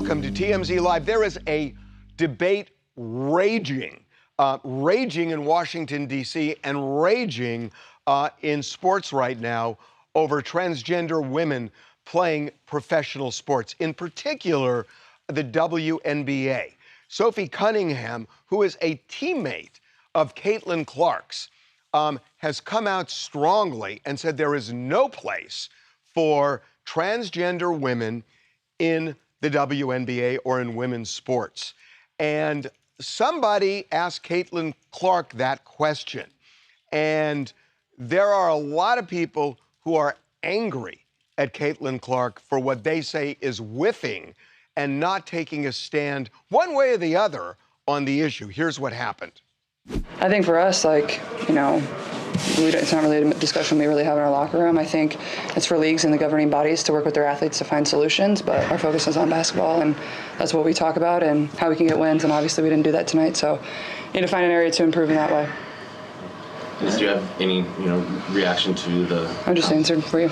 Welcome to TMZ Live. There is a debate raging in Washington, D.C. and raging in sports right now over transgender women playing professional sports, in particular the WNBA. Sophie Cunningham, who is a teammate of Caitlin Clark's, has come out strongly and said there is no place for transgender women in the WNBA or in women's sports. And somebody asked Caitlin Clark that question. And there are a lot of people who are angry at Caitlin Clark for what they say is whiffing and not taking a stand one way or the other on the issue. Here's what happened. I think for us, it's not really a discussion we really have in our locker room. I think it's for leagues and the governing bodies to work with their athletes to find solutions, but our focus is on basketball, and that's what we talk about and how we can get wins, and obviously we didn't do that tonight, so we need to find an area to improve in that way. Do you have any, reaction to the... I just answered for you.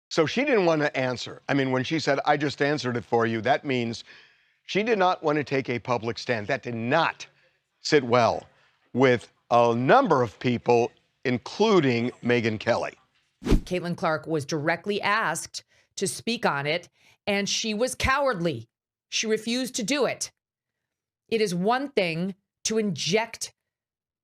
So she didn't want to answer. I mean, when she said, I just answered it for you, that means she did not want to take a public stand. That did not sit well with a number of people, including Megyn Kelly. Caitlin Clark was directly asked to speak on it, and she was cowardly. She refused to do it. It is one thing to inject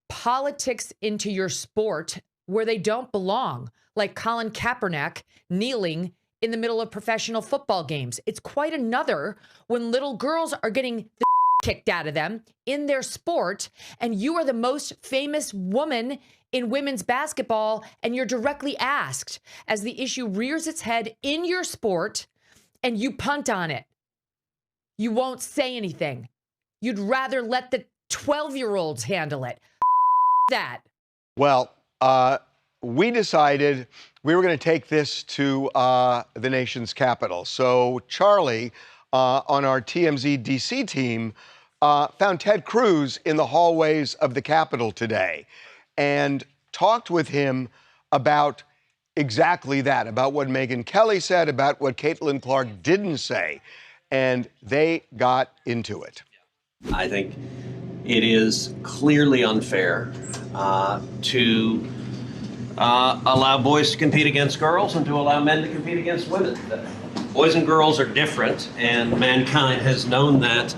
politics into your sport where they don't belong, like Colin Kaepernick kneeling in the middle of professional football games. It's quite another when little girls are getting the kicked out of them in their sport, and you are the most famous woman in women's basketball, and you're directly asked as the issue rears its head in your sport, and you punt on it. You won't say anything. You'd rather let the 12-year-olds handle it. That. Well, we decided we were going to take this to the nation's capital. So Charlie, on our TMZ DC team, found Ted Cruz in the hallways of the Capitol today and talked with him about exactly that, about what Megyn Kelly said, about what Caitlin Clark didn't say, and they got into it. I think it is clearly unfair to allow boys to compete against girls and to allow men to compete against women. Boys and girls are different, and mankind has known that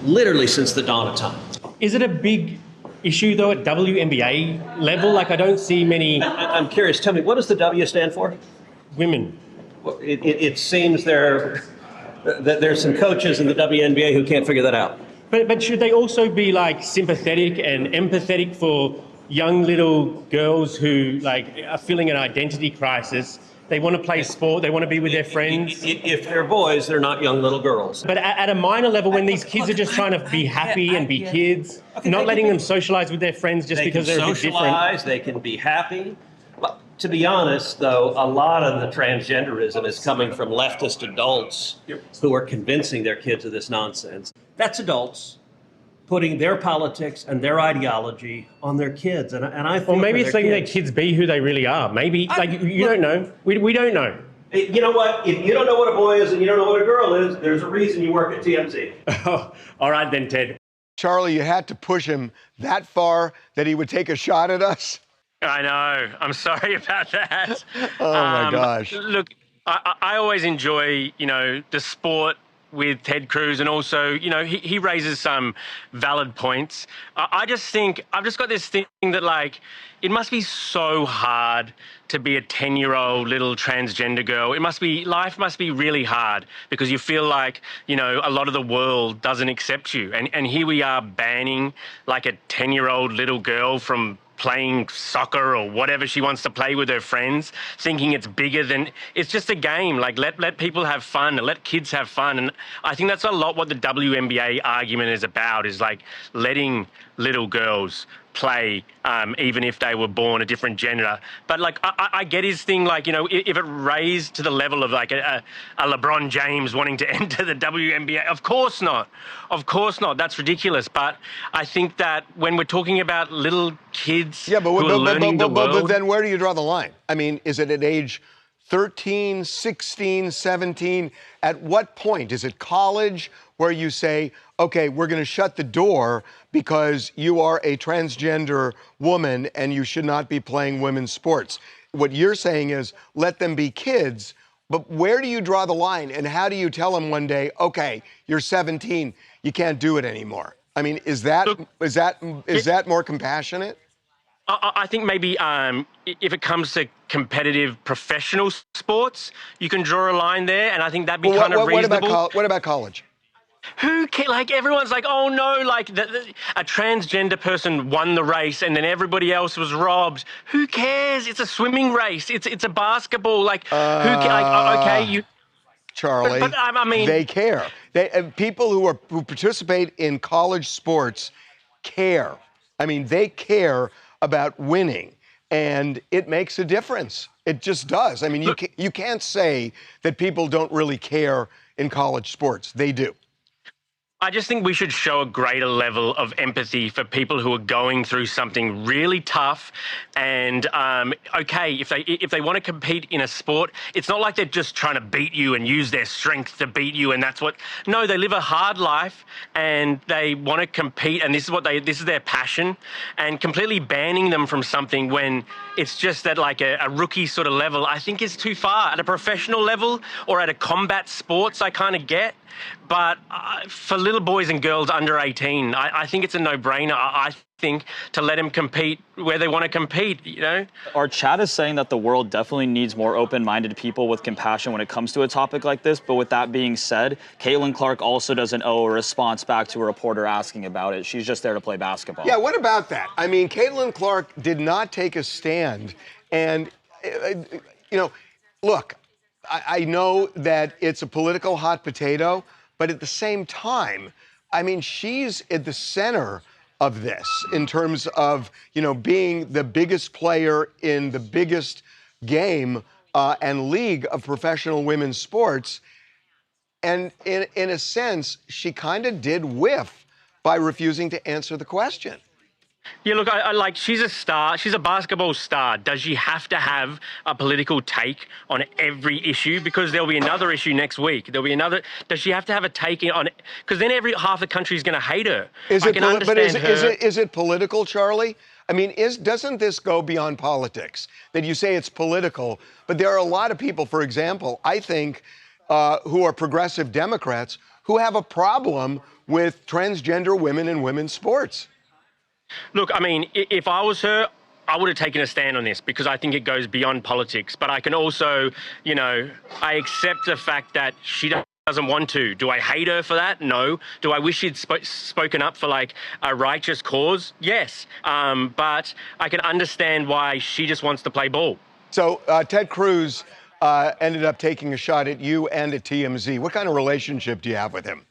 literally since the dawn of time. Is it a big issue, though, at WNBA level? I don't see many... I'm curious. Tell me, what does the W stand for? Women. Well, it seems that there's some coaches in the WNBA who can't figure that out. But should they also be, sympathetic and empathetic for young little girls who, are feeling an identity crisis? They want to play sport, they want to be with their friends. If they're boys, they're not young little girls. But at a minor level, when these kids are just trying to be happy and be kids, not letting them socialize with their friends just because they're a bit different. They can be happy. But to be honest, though, a lot of the transgenderism is coming from leftist adults who are convincing their kids of this nonsense. That's adults putting their politics and their ideology on their kids, and I feel. Or maybe it's letting their kids be who they really are. Maybe you don't know. We don't know. You know what? If you don't know what a boy is and you don't know what a girl is, there's a reason you work at TMZ. Oh, all right then, Ted. Charlie, you had to push him that far that he would take a shot at us? I know. I'm sorry about that. Oh, my gosh. Look, I always enjoy, the sport with Ted Cruz, and also, he raises some valid points. I just think, I've just got this thing that, it must be so hard to be a 10-year-old little transgender girl. Life must be really hard because you feel like, a lot of the world doesn't accept you. And here we are banning, a 10-year-old little girl from playing soccer or whatever she wants to play with her friends, thinking it's bigger than, it's just a game. Let people have fun and let kids have fun. And I think that's a lot what the WNBA argument is about, is letting little girls play, even if they were born a different gender. But I get his thing, if it raised to the level of a LeBron James wanting to enter the WNBA, of course not. Of course not. That's ridiculous. But I think that when we're talking about little kids who are learning the world... But then where do you draw the line? I mean, is it at age 13, 16, 17? At what point? Is it college where you say, okay, we're going to shut the door because you are a transgender woman and you should not be playing women's sports? What you're saying is let them be kids, but where do you draw the line and how do you tell them one day, okay, you're 17, you can't do it anymore? I mean, is that more compassionate? I think maybe if it comes to competitive professional sports, you can draw a line there, and I think that'd be kind of reasonable. What about college? Who cares? Like, everyone's like, oh no, like a transgender person won the race and then everybody else was robbed. Who cares? It's a swimming race. It's a basketball. Like, who cares? Like, okay, you. Charlie, but I mean, they care. People who participate in college sports care. I mean, they care about winning, and it makes a difference. It just does. I mean, you can't say that people don't really care in college sports. They do. I just think we should show a greater level of empathy for people who are going through something really tough. And okay, if they want to compete in a sport, it's not like they're just trying to beat you and use their strength to beat you. And that's what. No, they live a hard life and they want to compete. And this is their passion. And completely banning them from something when it's just at like a rookie sort of level, I think is too far. At a professional level or at a combat sports, I kind of get. But for little boys and girls under 18, I think it's a no-brainer. I think to let them compete where they want to compete, you know? Our chat is saying that the world definitely needs more open-minded people with compassion when it comes to a topic like this. But with that being said, Caitlin Clark also doesn't owe a response back to a reporter asking about it. She's just there to play basketball. Yeah, what about that? I mean, Caitlin Clark did not take a stand. And, you know, look, I know that it's a political hot potato, but at the same time, I mean, she's at the center of this in terms of, you know, being the biggest player in the biggest game and league of professional women's sports. And in a sense, she kind of did whiff by refusing to answer the question. Yeah, look, I like, she's a star. She's a basketball star. Does she have to have a political take on every issue? Because there'll be another issue next week. There'll be another. Does she have to have a take on it? Because then half the country is going to hate her. Is it political, Charlie? I mean, doesn't this go beyond politics? That you say it's political, but there are a lot of people, for example, I think, who are progressive Democrats who have a problem with transgender women in women's sports. Look, I mean, if I was her, I would have taken a stand on this because I think it goes beyond politics. But I can also, you know, I accept the fact that she doesn't want to. Do I hate her for that? No. Do I wish she'd spoken up for like a righteous cause? Yes. But I can understand why she just wants to play ball. So Ted Cruz ended up taking a shot at you and at TMZ. What kind of relationship do you have with him?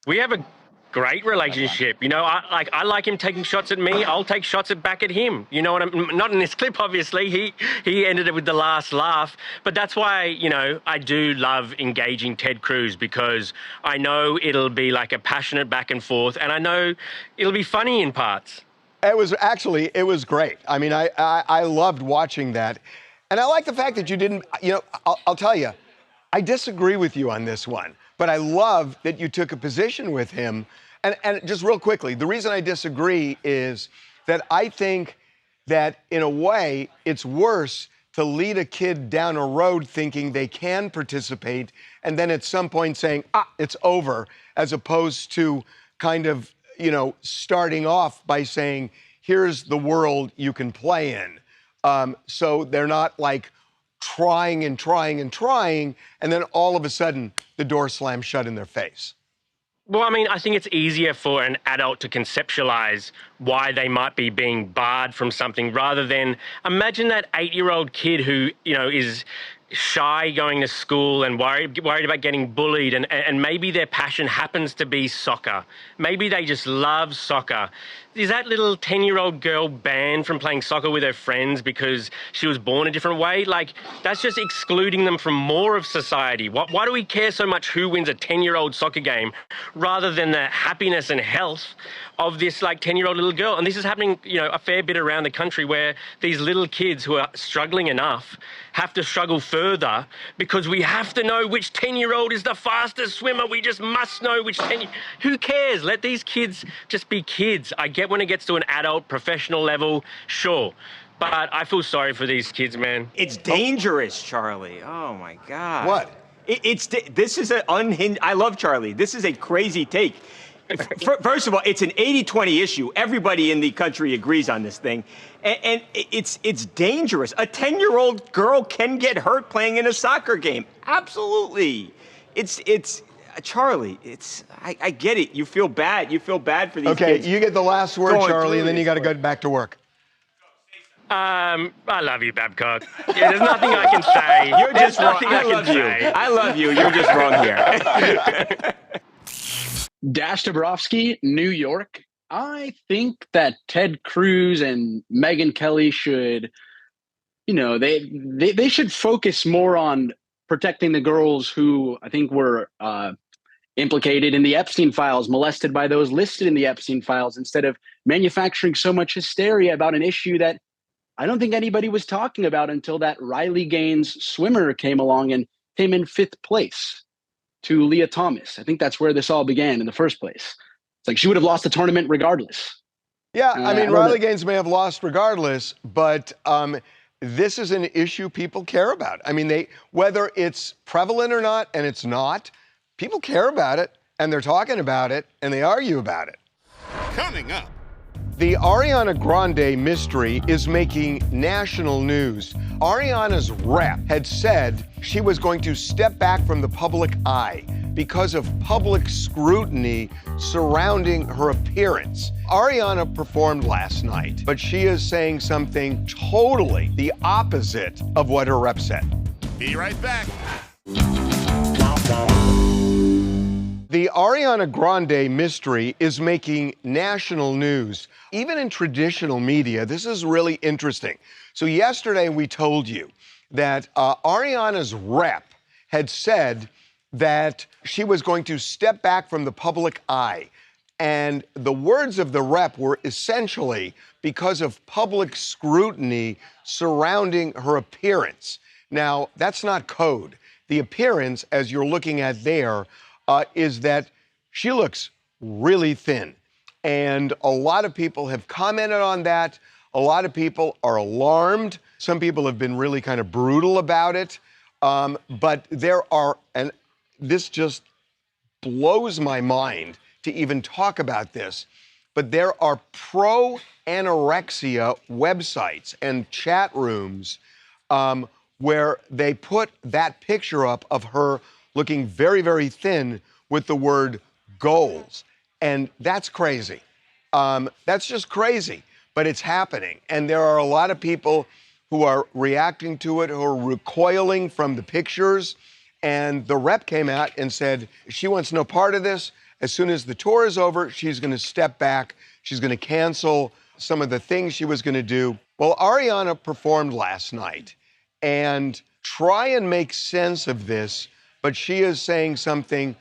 We have a great relationship. You know, I like him taking shots at me. I'll take shots back at him. You know what I'm, not in this clip, obviously. He ended it with the last laugh. But that's why, you know, I do love engaging Ted Cruz because I know it'll be like a passionate back and forth and I know it'll be funny in parts. It was great. I mean, I loved watching that. And I like the fact that you didn't, you know, I'll tell you, I disagree with you on this one. But I love that you took a position with him. And just real quickly, the reason I disagree is that I think that in a way, it's worse to lead a kid down a road thinking they can participate and then at some point saying, it's over, as opposed to kind of, you know, starting off by saying, here's the world you can play in. So they're not like trying and trying and trying, and then all of a sudden, the door slams shut in their face. Well, I mean, I think it's easier for an adult to conceptualize why they might be being barred from something rather than imagine that 8-year-old kid who, you know, is shy going to school and worried about getting bullied and maybe their passion happens to be soccer. Maybe they just love soccer. Is that little 10-year-old girl banned from playing soccer with her friends because she was born a different way? Like, that's just excluding them from more of society. Why do we care so much who wins a 10-year-old soccer game rather than the happiness and health of this like 10-year-old little girl. And this is happening, you know, a fair bit around the country where these little kids who are struggling enough have to struggle further because we have to know which 10-year-old is the fastest swimmer. We just must know which 10. Who cares? Let these kids just be kids. I get when it gets to an adult professional level, sure. But I feel sorry for these kids, man. It's dangerous, Charlie. Oh my God. What? This is an unhinged. I love Charlie. This is a crazy take. First of all, it's an 80-20 issue. Everybody in the country agrees on this thing. And it's dangerous. A 10-year-old girl can get hurt playing in a soccer game. Absolutely. It's Charlie, I get it. You feel bad. You feel bad for these kids. Okay, you get the last word, Charlie, and then you got to go back to work. I love you, Babcock. Yeah, there's nothing I can say. You're just wrong. I love you. I love you. You're just wrong here. Dash Dabrowski, New York. I think that Ted Cruz and Megyn Kelly should, you know, they should focus more on protecting the girls who I think were implicated in the Epstein files, molested by those listed in the Epstein files, instead of manufacturing so much hysteria about an issue that I don't think anybody was talking about until that Riley Gaines swimmer came along and came in 5th place to Leah Thomas. I think that's where this all began in the first place. It's like she would have lost the tournament regardless. Yeah, I mean, Riley Gaines may have lost regardless, but this is an issue people care about. I mean, whether it's prevalent or not, and it's not, people care about it, and they're talking about it, and they argue about it. Coming up. The Ariana Grande mystery is making national news. Ariana's rep had said she was going to step back from the public eye because of public scrutiny surrounding her appearance. Ariana performed last night, but she is saying something totally the opposite of what her rep said. Be right back. The Ariana Grande mystery is making national news. Even in traditional media, this is really interesting. So yesterday we told you that Ariana's rep had said that she was going to step back from the public eye. And the words of the rep were essentially because of public scrutiny surrounding her appearance. Now, that's not code. The appearance, as you're looking at there, is that she looks really thin. And a lot of people have commented on that. A lot of people are alarmed. Some people have been really kind of brutal about it. But there are, and this just blows my mind to even talk about this, but there are pro-anorexia websites and chat rooms where they put that picture up of her looking very, very thin with the word goals. And that's crazy. That's just crazy, but it's happening. And there are a lot of people who are reacting to it, who are recoiling from the pictures. And the rep came out and said she wants no part of this. As soon as the tour is over, she's going to step back. She's going to cancel some of the things she was going to do. Well, Ariana performed last night, and try and make sense of this, but she is saying something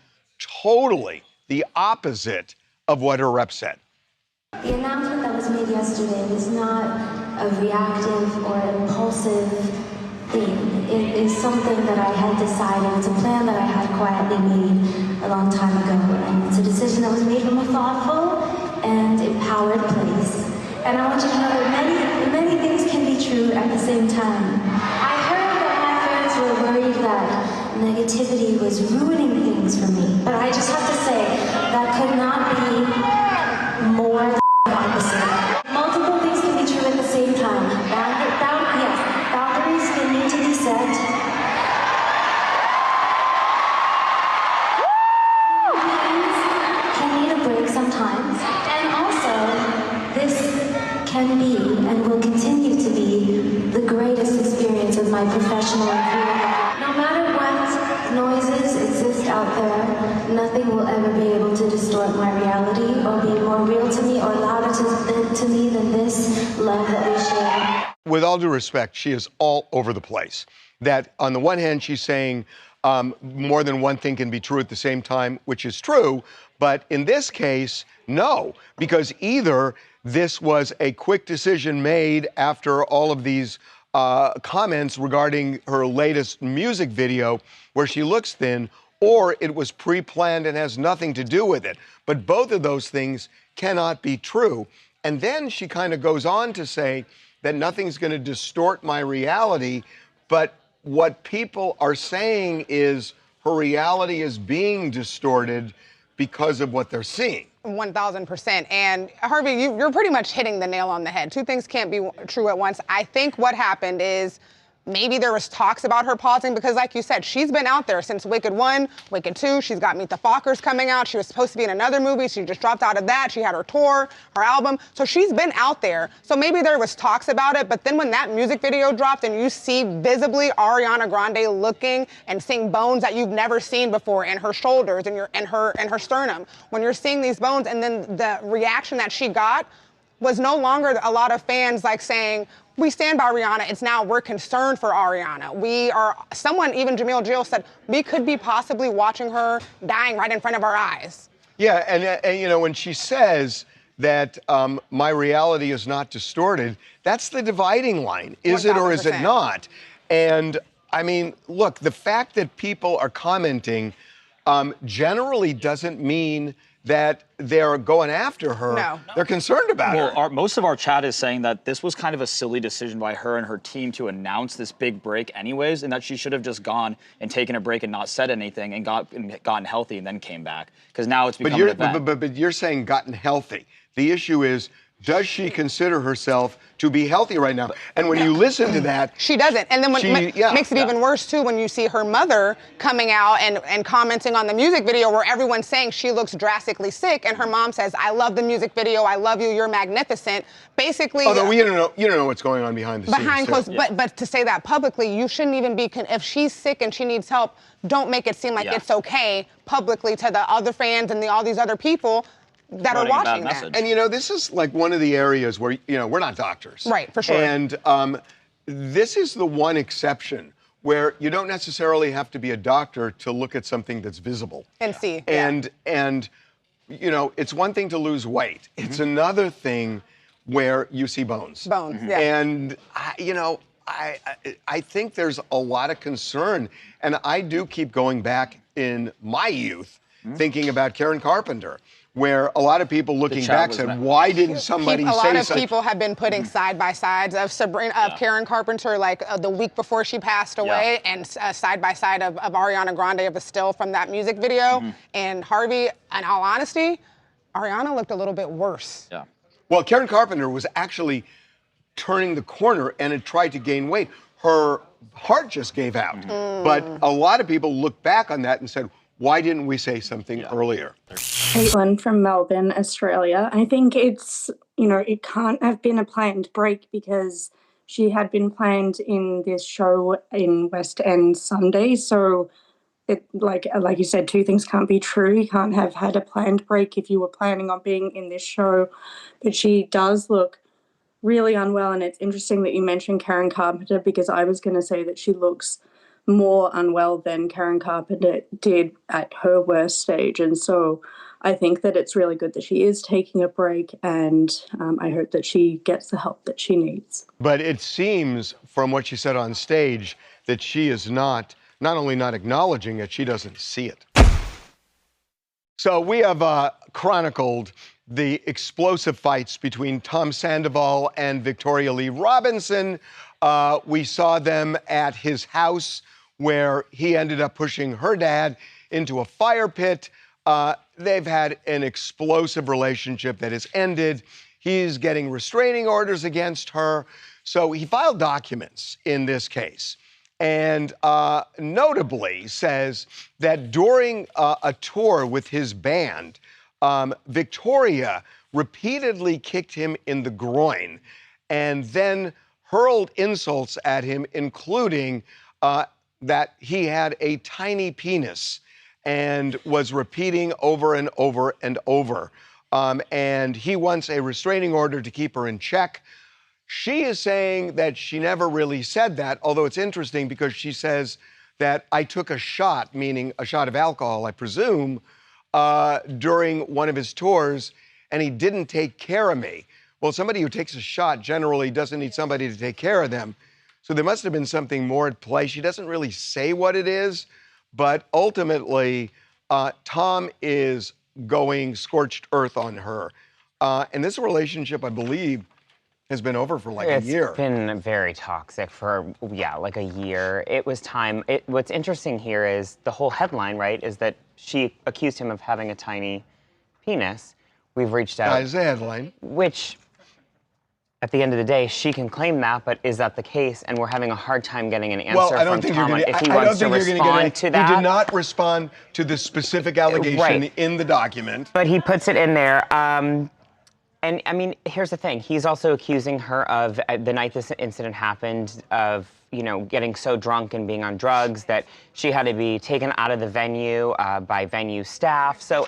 totally the opposite of what her rep said. The announcement that was made yesterday was not a reactive or impulsive thing. It is something that I had decided. It's a plan that I had quietly made a long time ago. And it's a decision that was made from a thoughtful and empowered place. And I want you to know that many things can be true at the same time. I heard that my parents were worried that negativity was ruining things for me. But I just have to say, that could not be more the opposite. Multiple things can be true at the same time. Boundaries can need to be set. Things can need a break sometimes. And also, this can be and will continue to be the greatest experience of my professional career. No matter what noises exist out there, nothing will ever be able to distort my reality or be more real to me or louder to me than this love that we share. With all due respect, she is all over the place. That on the one hand, she's saying more than one thing can be true at the same time, which is true, But in this case, no, because either this was a quick decision made after all of these comments regarding her latest music video where she looks thin, or it was pre-planned and has nothing to do with it. But both of those things cannot be true. And then she kind of goes on to say that nothing's going to distort my reality, but what people are saying is her reality is being distorted because of what they're seeing. 1,000%. And Harvey, you're pretty much hitting the nail on the head. Two things can't be true at once. I think what happened is maybe there was talks about her pausing because, like you said, she's been out there since Wicked 1, Wicked 2. She's got Meet the Fockers coming out. She was supposed to be in another movie. She just dropped out of that. She had her tour, her album. So she's been out there. So maybe there was talks about it. But then when that music video dropped and you see visibly Ariana Grande looking and seeing bones that you've never seen before in her shoulders and her sternum, when you're seeing these bones and then the reaction that she got was no longer a lot of fans like saying, we stand by Rihanna. It's now we're concerned for Ariana. Someone, even Jamil Jill said, we could be possibly watching her dying right in front of our eyes. Yeah, and you know, when she says that my reality is not distorted, that's the dividing line. Is 100%. It or is it not? And I mean, look, the fact that people are commenting generally doesn't mean that they're going after her. No. They're concerned about her. Most of our chat is saying that this was kind of a silly decision by her and her team to announce this big break anyways, and that she should have just gone and taken a break and not said anything and gotten healthy and then came back. Because now it's become an event. But you're saying gotten healthy. The issue is, does she consider herself to be healthy right now? And when you listen to that, she doesn't. And then makes it even worse too when you see her mother coming out and commenting on the music video where everyone's saying she looks drastically sick, and her mom says, "I love the music video. I love you. You're magnificent." Basically, although you don't know what's going on behind the scenes. Behind closed, but to say that publicly, you shouldn't even be. If she's sick and she needs help, don't make it seem like it's okay publicly to the other fans and all these other people that are watching that. And you know, this is like one of the areas where, you know, we're not doctors. Right, for sure. And this is the one exception where you don't necessarily have to be a doctor to look at something that's visible. And see. And you know, it's one thing to lose weight. It's another thing where you see bones. Bones, yeah. And, you know, I think there's a lot of concern. And I do keep going back in my youth thinking about Karen Carpenter, where a lot of people looking back said, why didn't somebody say something? A lot of people have been putting side-by-sides of Karen Carpenter, like the week before she passed away, and side-by-side of Ariana Grande of the still from that music video. And Harvey, in all honesty, Ariana looked a little bit worse. Yeah. Well, Karen Carpenter was actually turning the corner and had tried to gain weight. Her heart just gave out. But a lot of people look back on that and said, why didn't we say something earlier? Caitlin from Melbourne, Australia. I think it's, you know, it can't have been a planned break because she had been planned in this show in West End Sunday. So, it, like you said, two things can't be true. You can't have had a planned break if you were planning on being in this show. But she does look really unwell. And it's interesting that you mentioned Karen Carpenter because I was going to say that she looks more unwell than Karen Carpenter did at her worst stage. And so I think that it's really good that she is taking a break, and I hope that she gets the help that she needs. But it seems from what she said on stage that she is not only not acknowledging it, she doesn't see it. So we have chronicled the explosive fights between Tom Sandoval and Victoria Lee Robinson. We saw them at his house, where he ended up pushing her dad into a fire pit. They've had an explosive relationship that has ended. He's getting restraining orders against her. So he filed documents in this case, and notably says that during a tour with his band, Victoria repeatedly kicked him in the groin and then hurled insults at him, including that he had a tiny penis, and was repeating over and over and over. And he wants a restraining order to keep her in check. She is saying that she never really said that, although it's interesting because she says that I took a shot, meaning a shot of alcohol, I presume, during one of his tours, and he didn't take care of me. Well, somebody who takes a shot generally doesn't need somebody to take care of them. So there must have been something more at play. She doesn't really say what it is, but ultimately, Tom is going scorched earth on her. And this relationship, I believe, has been over for like a year. It's been very toxic for, like a year. It was time. What's interesting here is the whole headline, right, is that she accused him of having a tiny penis. We've reached out. That is the headline. Which, at the end of the day, she can claim that, but is that the case? And we're having a hard time getting an answer from Tom on if he wants to respond to that. He did not respond to the specific allegation in the document. But he puts it in there. And I mean, here's the thing. He's also accusing her of, the night this incident happened, of, getting so drunk and being on drugs that she had to be taken out of the venue by venue staff. So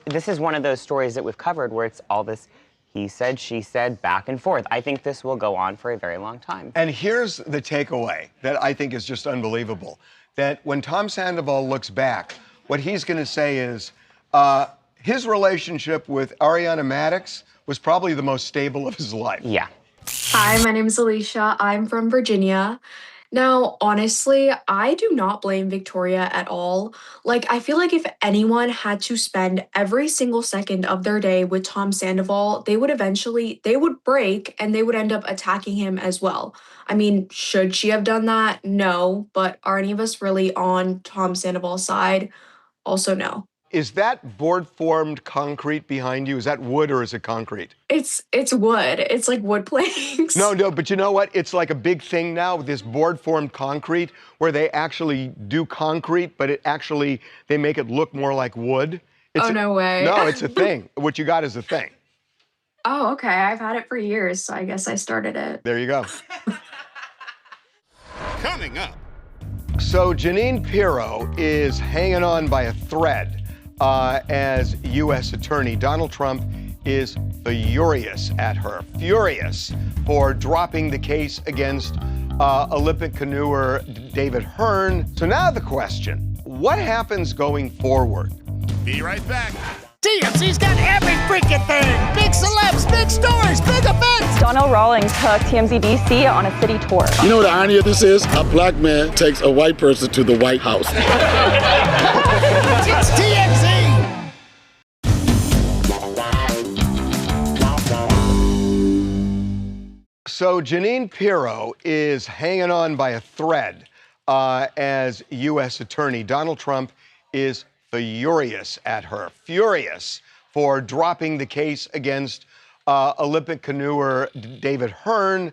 this is one of those stories that we've covered where it's all this he said, she said, back and forth. I think this will go on for a very long time. And here's the takeaway that I think is just unbelievable. That when Tom Sandoval looks back, what he's going to say is his relationship with Ariana Madix was probably the most stable of his life. Yeah. Hi, my name is Alicia. I'm from Virginia. Now, honestly, I do not blame Victoria at all. I feel like if anyone had to spend every single second of their day with Tom Sandoval, they would break and they would end up attacking him as well. I mean, should she have done that? No. But are any of us really on Tom Sandoval's side? Also, no. Is that board-formed concrete behind you? Is that wood or is it concrete? It's wood. It's like wood planks. No, but you know what? It's like a big thing now, this board-formed concrete, where they actually do concrete, but they make it look more like wood. No way. No, it's a thing. What you got is a thing. Oh, okay. I've had it for years, so I guess I started it. There you go. Coming up. So Janine Pirro is hanging on by a thread. As U.S. Attorney, Donald Trump is furious at her, for dropping the case against Olympic canoer David Hearn. So now the question, what happens going forward? Be right back. TMZ's got every freaking thing. Big celebs, big stories, big events. Donnell Rawlings took TMZ DC on a city tour. You know what the irony of this is? A black man takes a white person to the White House. It's TMZ. So Janine Pirro is hanging on by a thread as U.S. Attorney. Donald Trump is furious at her, for dropping the case against Olympic canoer David Hearn.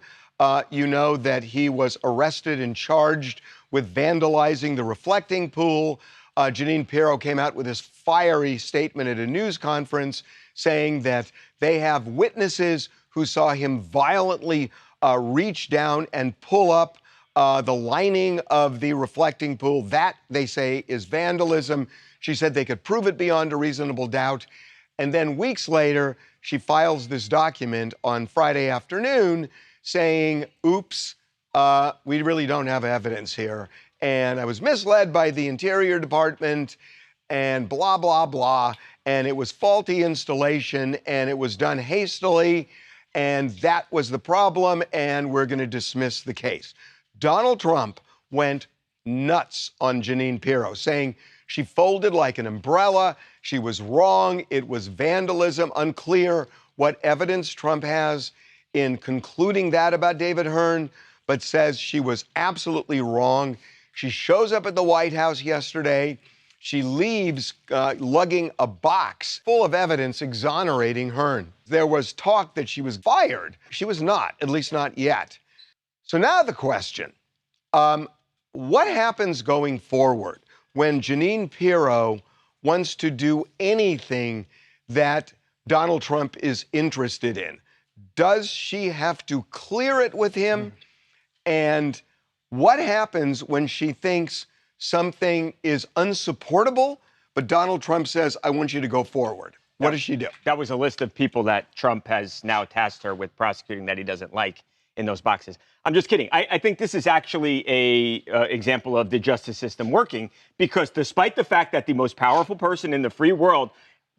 You know that he was arrested and charged with vandalizing the reflecting pool. Janine Pirro came out with this fiery statement at a news conference saying that they have witnesses who saw him violently reach down and pull up the lining of the reflecting pool. That, they say, is vandalism. She said they could prove it beyond a reasonable doubt. And then weeks later, she files this document on Friday afternoon saying, oops, we really don't have evidence here. And I was misled by the Interior Department and blah, blah, blah. And it was faulty installation and it was done hastily. And that was the problem, and we're going to dismiss the case. Donald Trump went nuts on Janine Pirro, saying she folded like an umbrella, she was wrong, it was vandalism, unclear what evidence Trump has in concluding that about David Hearn, but says she was absolutely wrong. She shows up at the White House yesterday. She leaves lugging a box full of evidence exonerating Hearn. There was talk that she was fired. She was not, at least not yet. So now the question, what happens going forward when Janine Pirro wants to do anything that Donald Trump is interested in? Does she have to clear it with him? And what happens when she thinks something is unsupportable, but Donald Trump says, I want you to go forward? What does she do? That was a list of people that Trump has now tasked her with prosecuting that he doesn't like. in those boxes. I'm just kidding. I think this is actually a example of the justice system working, because despite the fact that the most powerful person in the free world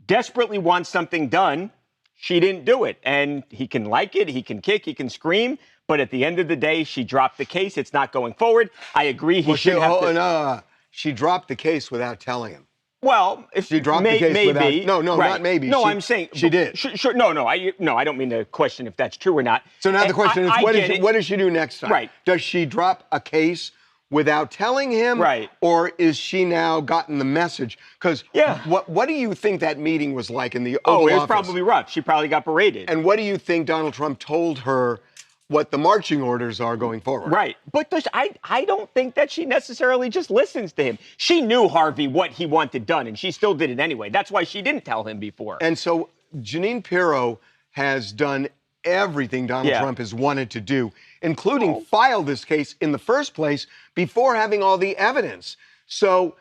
desperately wants something done, she didn't do it. And he can like it, he can kick, he can scream, but at the end of the day, she dropped the case. It's not going forward. I agree he should have to... No. She dropped the case without telling him. Well, if she dropped the case maybe, without... No, right. not maybe. No, I'm saying... She did. Sure, no, I don't mean to question if that's true or not. So now the question is, what does she do next time? Right. Does she drop a case without telling him? Right. Or is she now gotten the message? Because what do you think that meeting was like in the Oval Office? It was probably rough. She probably got berated. And what do you think Donald Trump told her what the marching orders are going forward? Right. But I don't think that she necessarily just listens to him. She knew, Harvey, what he wanted done, and she still did it anyway. That's why she didn't tell him before. And so Janine Pirro has done everything Donald Trump has wanted to do, including file this case in the first place before having all the evidence. So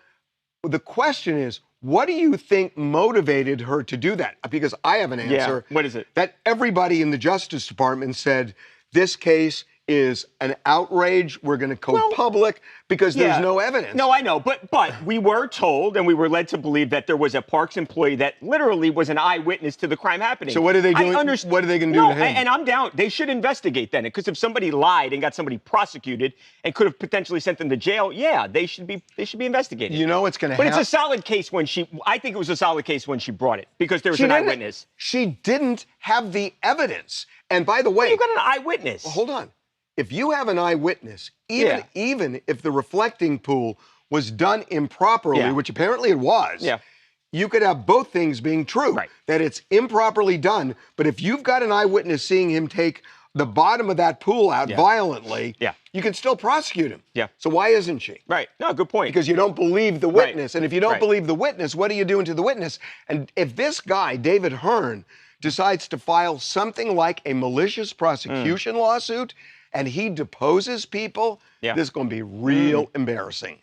the question is, what do you think motivated her to do that? Because I have an answer. Yeah. What is it? That everybody in the Justice Department said, this case is an outrage. We're going to go public because there's no evidence. No, I know. But we were told and we were led to believe that there was a Parks employee that literally was an eyewitness to the crime happening. So what are they doing? What are they going to do to him? And I'm down. They should investigate then. Because if somebody lied and got somebody prosecuted and could have potentially sent them to jail, they should be investigated. You know what's going to happen? But it's a solid case I think it was a solid case when she brought it because there was an eyewitness. She didn't have the evidence. And by the way, you got an eyewitness. Well, hold on. If you have an eyewitness, even if the reflecting pool was done improperly, which apparently it was, you could have both things being true. Right. That it's improperly done, but if you've got an eyewitness seeing him take the bottom of that pool out violently, you can still prosecute him. Yeah. So why isn't she? Right. No, good point. Because you don't believe the witness. And if you don't believe the witness, what are you doing to the witness? And if this guy, David Hearn, decides to file something like a malicious prosecution lawsuit, and he deposes people, this is going to be real embarrassing.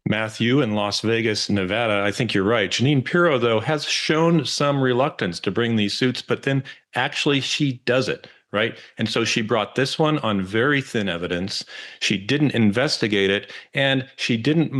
Matthew in Las Vegas, Nevada, I think you're right. Janine Pirro, though, has shown some reluctance to bring these suits, but then actually she does it, right? And so she brought this one on very thin evidence. She didn't investigate it, and she didn't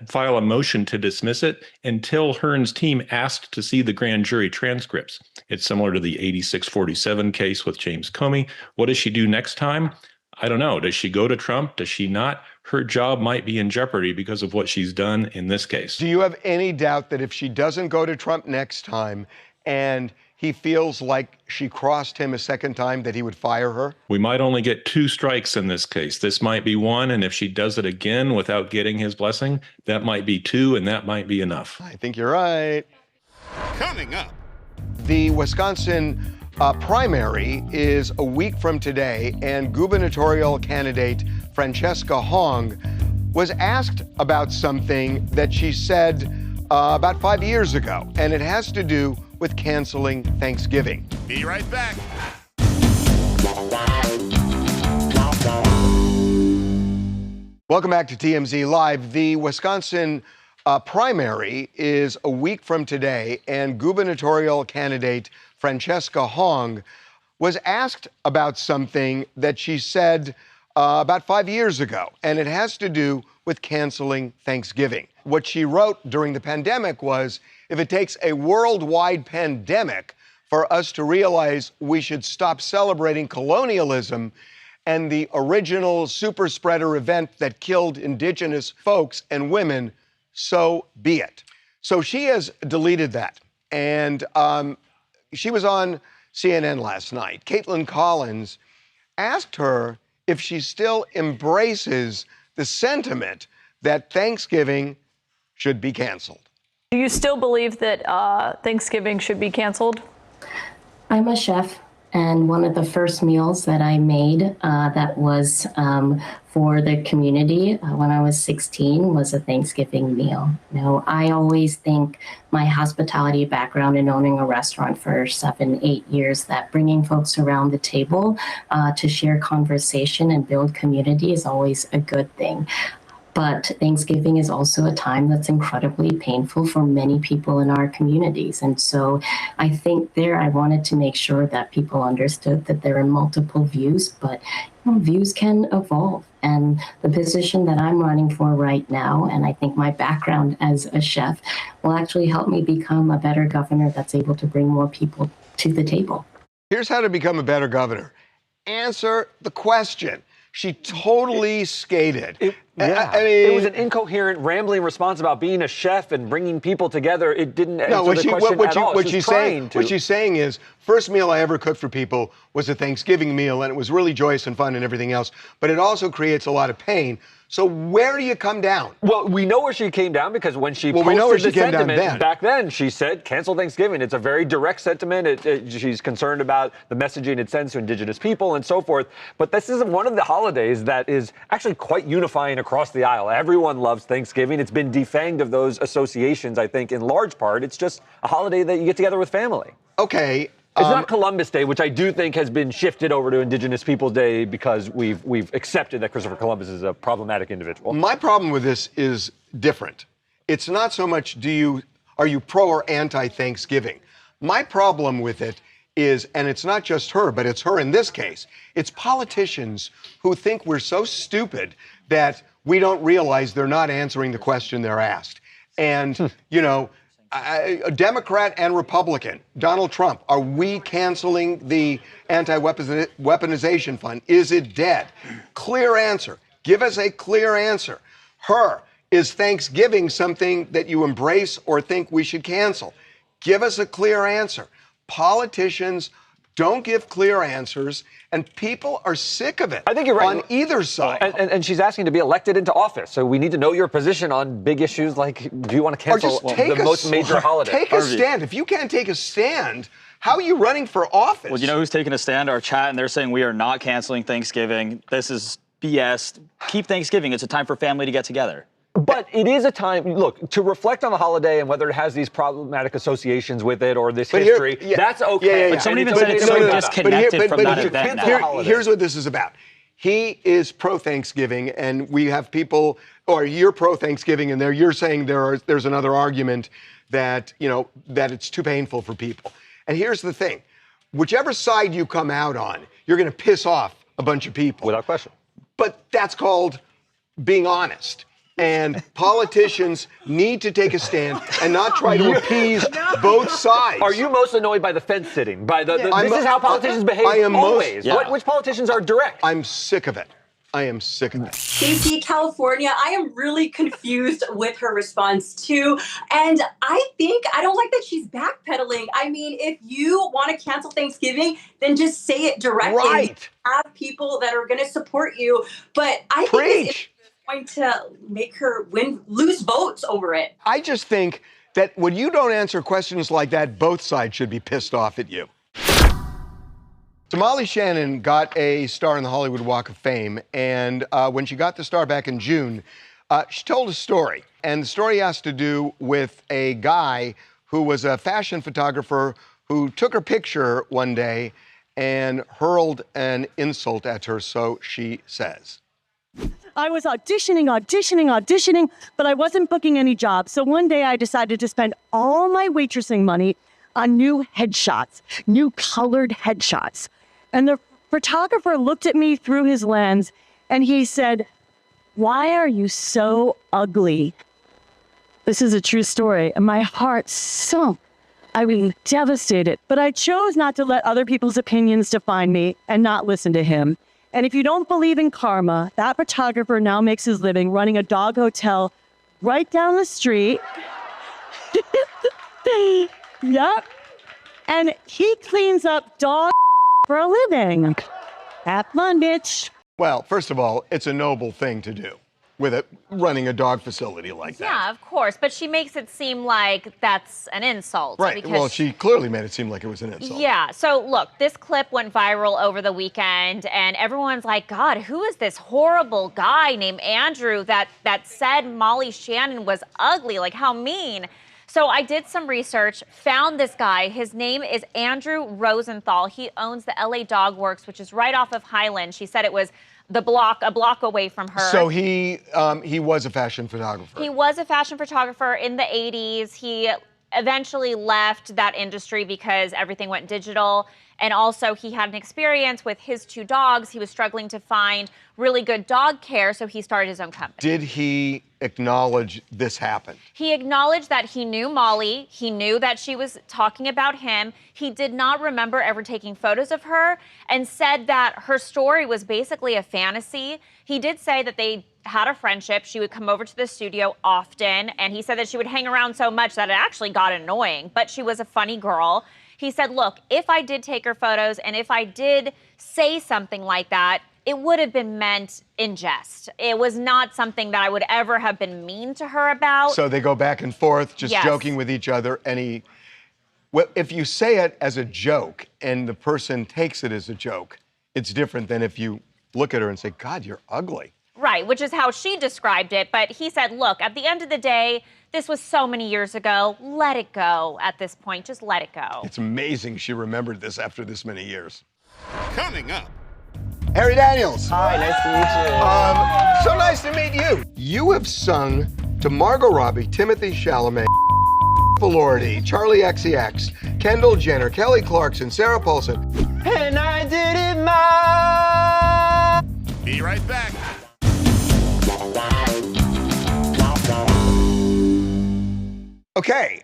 file a motion to dismiss it until Hearn's team asked to see the grand jury transcripts. It's similar to the 8647 case with James Comey. What does she do next time? I don't know. Does she go to Trump? Does she not? Her job might be in jeopardy because of what she's done in this case. Do you have any doubt that if she doesn't go to Trump next time and he feels like she crossed him a second time, that he would fire her? We might only get 2 strikes in this case. This might be 1, and if she does it again without getting his blessing, that might be 2, and that might be enough. I think you're right. Coming up. The Wisconsin primary is a week from today, and gubernatorial candidate Francesca Hong was asked about something that she said about 5 years ago, and it has to do with canceling Thanksgiving. Be right back. Welcome back to TMZ Live. The Wisconsin primary is a week from today, and gubernatorial candidate Francesca Hong was asked about something that she said about 5 years ago, and it has to do with canceling Thanksgiving. What she wrote during the pandemic was, if it takes a worldwide pandemic for us to realize we should stop celebrating colonialism and the original super spreader event that killed indigenous folks and women, so be it. So she has deleted that. And she was on CNN last night. Caitlin Collins asked her if she still embraces the sentiment that Thanksgiving should be canceled. Do you still believe that Thanksgiving should be canceled? I'm a chef, and one of the first meals that I made that was for the community when I was 16 was a Thanksgiving meal. You know, I always think my hospitality background in owning a restaurant for 7-8 years, that bringing folks around the table to share conversation and build community is always a good thing. But Thanksgiving is also a time that's incredibly painful for many people in our communities. And so I think there I wanted to make sure that people understood that there are multiple views, but views can evolve. And the position that I'm running for right now, and I think my background as a chef, will actually help me become a better governor that's able to bring more people to the table. Here's how to become a better governor. Answer the question. She totally skated. Yeah, I mean, it was an incoherent, rambling response about being a chef and bringing people together. It didn't answer the question at all. What she's saying is, first meal I ever cooked for people was a Thanksgiving meal, and it was really joyous and fun and everything else, but it also creates a lot of pain. So where do you come down? Well, we know where she came down because when she we know where she posted the came down sentiment then. back then, she said, cancel Thanksgiving. It's a very direct sentiment. She's concerned about the messaging it sends to Indigenous people and so forth. But this is one of the holidays that is actually quite unifying across the aisle. Everyone loves Thanksgiving. It's been defanged of those associations, I think, in large part. It's just a holiday that you get together with family. Okay. It's not Columbus Day, which I do think has been shifted over to Indigenous Peoples Day because we've accepted that Christopher Columbus is a problematic individual. My problem with this is different. It's not so much are you pro or anti-Thanksgiving. My problem with it is, and it's not just her, but it's her in this case, it's politicians who think we're so stupid that we don't realize they're not answering the question they're asked. And, you know, a Democrat and Republican, Donald Trump, are we canceling the anti-weaponization fund? Is it dead? Clear answer. Give us a clear answer. Her, is Thanksgiving something that you embrace or think we should cancel? Give us a clear answer. Politicians don't give clear answers, and people are sick of it. I think you're right. On either side. And she's asking to be elected into office. So we need to know your position on big issues like, do you want to cancel the most major holiday? Take a stand. If you can't take a stand, how are you running for office? Well, you know who's taking a stand? Our chat, and they're saying we are not canceling Thanksgiving. This is BS. Keep Thanksgiving. It's a time for family to get together. But it is a time, look, to reflect on the holiday and whether it has these problematic associations with it or this history, that's okay. But someone even said it's so disconnected from that event now. Here's what this is about. He is pro-Thanksgiving, and we have people, or you're pro-Thanksgiving, and you're saying there's another argument that, you know, that it's too painful for people. And here's the thing. Whichever side you come out on, you're going to piss off a bunch of people. Without question. But that's called being honest. And politicians need to take a stand and not try to appease both sides. Are you most annoyed by the fence sitting? By this is how politicians behave I am always. Which politicians are direct? I'm sick of it. I am sick of it. DC, California, I am really confused with her response too. And I don't like that she's backpedaling. I mean, if you want to cancel Thanksgiving, then just say it directly. Right. Have people that are going to support you. But I think it's going to make her lose votes over it. I just think that when you don't answer questions like that, both sides should be pissed off at you. Somali Shannon got a star in the Hollywood Walk of Fame, and when she got the star back in June, she told a story. And the story has to do with a guy who was a fashion photographer who took her picture one day and hurled an insult at her, so she says. I was auditioning, but I wasn't booking any jobs. So one day I decided to spend all my waitressing money on new headshots, new colored headshots. And the photographer looked at me through his lens and he said, "Why are you so ugly?" This is a true story. And my heart sunk. I was devastated, but I chose not to let other people's opinions define me and not listen to him. And if you don't believe in karma, that photographer now makes his living running a dog hotel right down the street. Yep. And he cleans up dog for a living. Have fun, bitch. Well, first of all, it's a noble thing to do with running a dog facility like that. Yeah, of course. But she makes it seem like that's an insult. Right. Well, she clearly made it seem like it was an insult. Yeah. So look, this clip went viral over the weekend, and everyone's like, God, who is this horrible guy named Andrew that said Molly Shannon was ugly? Like, how mean? So I did some research, found this guy. His name is Andrew Rosenthal. He owns the LA Dog Works, which is right off of Highland. She said it was a block away from her. So he was a fashion photographer. He was a fashion photographer in the 80s. He eventually left that industry because everything went digital. And also he had an experience with his 2 dogs. He was struggling to find really good dog care, so he started his own company. Did he acknowledge this happened? He acknowledged that he knew Molly. He knew that she was talking about him. He did not remember ever taking photos of her and said that her story was basically a fantasy. He did say that they had a friendship. She would come over to the studio often, and he said that she would hang around so much that it actually got annoying, but she was a funny girl. He said, look, if I did take her photos and if I did say something like that, it would have been meant in jest. It was not something that I would ever have been mean to her about. So they go back and forth, just Yes. joking with each other, and well, if you say it as a joke and the person takes it as a joke, it's different than if you look at her and say, God, you're ugly. Right, which is how she described it. But he said, look, at the end of the day, this was so many years ago. Let it go at this point. Just let it go. It's amazing she remembered this after this many years. Coming up. Harry Daniels. Hi, nice to meet you. So nice to meet you. You have sung to Margot Robbie, Timothée Chalamet, Velourity, Charlie XCX, Kendall Jenner, Kelly Clarkson, Sarah Paulson. And I did it my. Be right back. Okay,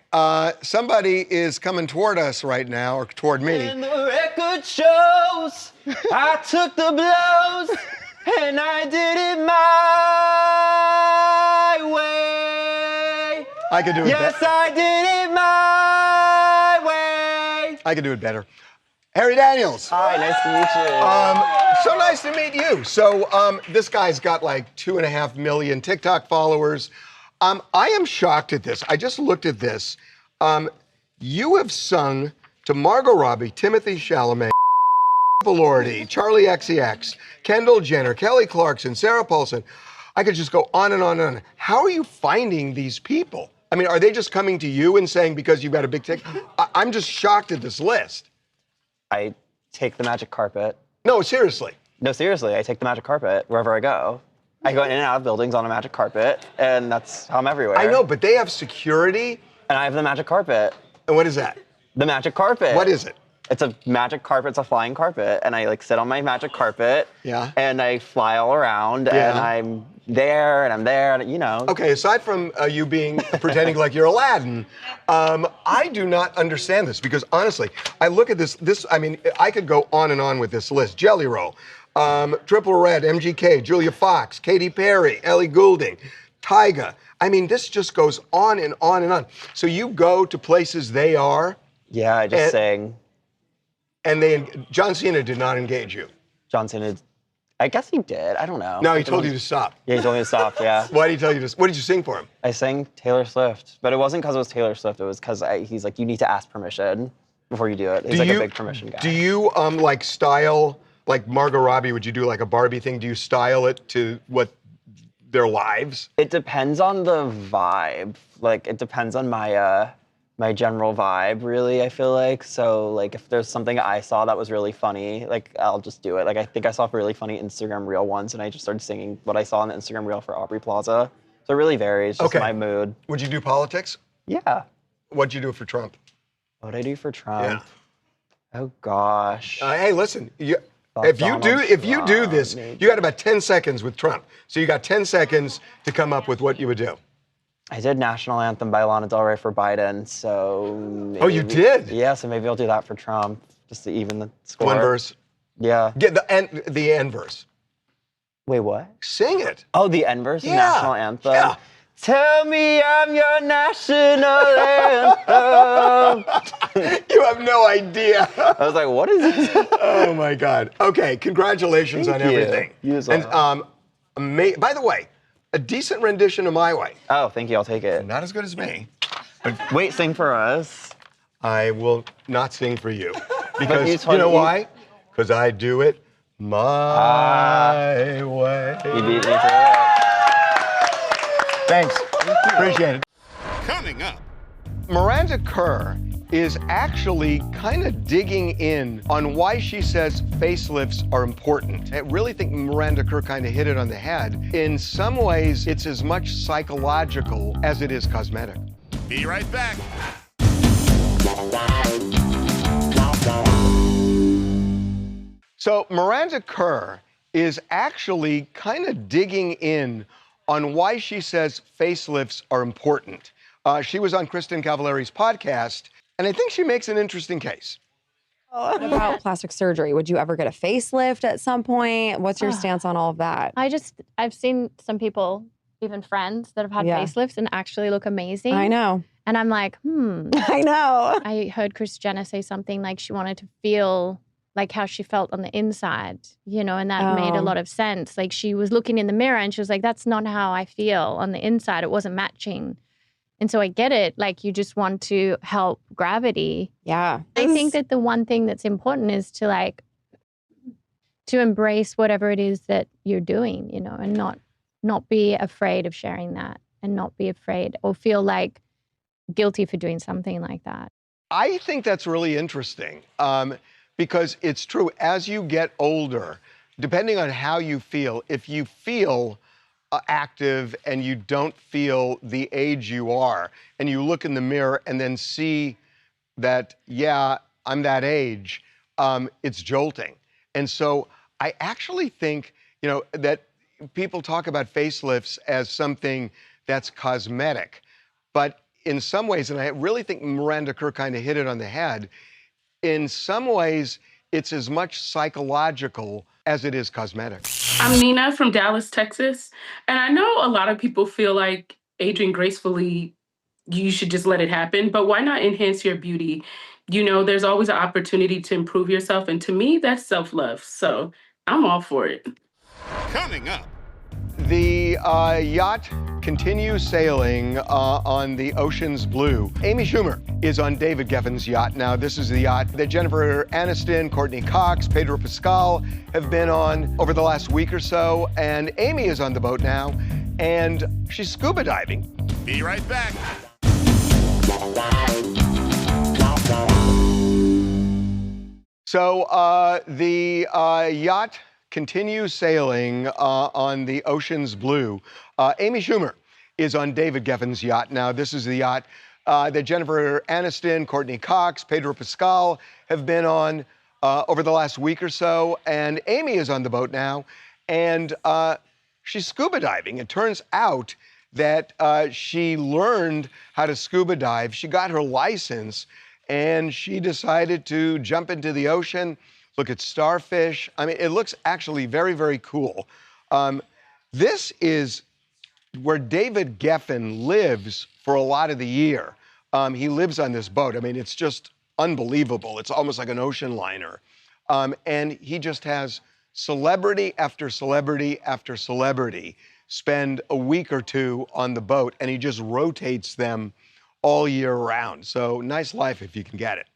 somebody is coming toward us right now, or toward me. And the record shows I took the blows and I did it my way. I could do it Yes, better. I did it my way. I could do it better. Harry Daniels. Hi, nice to meet you. So nice to meet you. So this guy's got like 2.5 million TikTok followers. I am shocked at this. I just looked at this. You have sung to Margot Robbie, Timothée Chalamet, Velourity, Charlie XCX, Kendall Jenner, Kelly Clarkson, Sarah Paulson. I could just go on and on and on. How are you finding these people? I mean, are they just coming to you and saying because you've got a big TikTok? I'm just shocked at this list. I take the magic carpet. No, seriously. No, seriously, I take the magic carpet wherever I go. I go in and out of buildings on a magic carpet, and that's how I'm everywhere. I know, but they have security. And I have the magic carpet. And what is that? The magic carpet. What is it? It's a magic carpet. It's a flying carpet, and I like sit on my magic carpet. Yeah. And I fly all around, Yeah. and I'm there, and you know. Okay, aside from you being pretending like you're Aladdin, I do not understand this because honestly, I look at this. I mean, I could go on and on with this list. Jelly Roll, Triple Red, MGK, Julia Fox, Katy Perry, Ellie Goulding, Tyga. I mean, this just goes on and on and on. So you go to places they are. Yeah, I just sing. And John Cena did not engage you. John Cena, I guess he did. I don't know. No, he told you to stop. Yeah, he told me to stop, yeah. Why did he tell you to? What did you sing for him? I sang Taylor Swift, but it wasn't because it was Taylor Swift. It was because he's like, you need to ask permission before you do it. He's like a big permission guy. Do you like style, like Margot Robbie, would you do like a Barbie thing? Do you style it to what their lives? It depends on the vibe. Like, it depends on my my general vibe, really, I feel like. So, like, if there's something I saw that was really funny, like, I'll just do it. Like, I think I saw a really funny Instagram reel once, and I just started singing what I saw on the Instagram reel for Aubrey Plaza. So it really varies, just my mood. Would you do politics? Yeah. What'd you do for Trump? What'd I do for Trump? Yeah. Oh, gosh. Hey, listen, if you do this, you got about 10 seconds with Trump. So you got 10 seconds to come up with what you would do. I did National Anthem by Lana Del Rey for Biden, so maybe, Oh, you did? Yeah, so maybe I'll do that for Trump, just to even the score. One verse. Yeah. Get the end verse. Wait, what? Sing it. Oh, the end verse of Yeah. National Anthem? Yeah. Tell me I'm your national anthem. You have no idea. I was like, what is this? Oh, my God. Okay, congratulations Thank on you. everything. You as well. And by the way, a decent rendition of My Way. Oh, thank you. I'll take it. Not as good as me. But wait, sing for us. I will not sing for you. Because you you know why? Because I do it my way. You beat me to it. Thanks. Appreciate it. Coming up. Miranda Kerr is actually kind of digging in on why she says facelifts are important. I really think Miranda Kerr kind of hit it on the head. In some ways, it's as much psychological as it is cosmetic. Be right back. So Miranda Kerr is actually kind of digging in on why she says facelifts are important. She was on Kristen Cavallari's podcast, and I think she makes an interesting case. What about plastic surgery? Would you ever get a facelift at some point? What's your stance on all of that? I've seen some people, even friends, that have had facelifts and actually look amazing. I know. And I'm like, I know. I heard Kris Jenner say something like she wanted to feel like how she felt on the inside, you know, and that made a lot of sense. Like she was looking in the mirror and she was like, that's not how I feel on the inside. It wasn't matching. And so I get it. Like you just want to help gravity. Yeah. I think that the one thing that's important is to embrace whatever it is that you're doing, you know, and not be afraid of sharing that and not be afraid or feel like guilty for doing something like that. I think that's really interesting because it's true. As you get older, depending on how you feel, if you feel active and you don't feel the age you are, and you look in the mirror and then see that, yeah, I'm that age, it's jolting. And so I actually think, you know, that people talk about facelifts as something that's cosmetic, but in some ways, and I really think Miranda Kerr kind of hit it on the head, in some ways, it's as much psychological as it is cosmetic. I'm Nina from Dallas, Texas. And I know a lot of people feel like aging gracefully, you should just let it happen, but why not enhance your beauty? You know, there's always an opportunity to improve yourself. And to me, that's self-love. So I'm all for it. Coming up. The yacht continues sailing on the ocean's blue. Amy Schumer is on David Geffen's yacht. Now, this is the yacht that Jennifer Aniston, Courtney Cox, Pedro Pascal have been on over the last week or so. And Amy is on the boat now, and she's scuba diving. Be right back. So the yacht continues sailing on the ocean's blue. Amy Schumer is on David Geffen's yacht. Now, this is the yacht that Jennifer Aniston, Courtney Cox, Pedro Pascal have been on over the last week or so. And Amy is on the boat now, and she's scuba diving. It turns out that she learned how to scuba dive. She got her license, and she decided to jump into the ocean, look at starfish. I mean, it looks actually very, very cool. This is where David Geffen lives for a lot of the year. He lives on this boat. I mean, it's just unbelievable. It's almost like an ocean liner. And he just has celebrity after celebrity after celebrity spend a week or two on the boat, and he just rotates them all year round. So nice life if you can get it.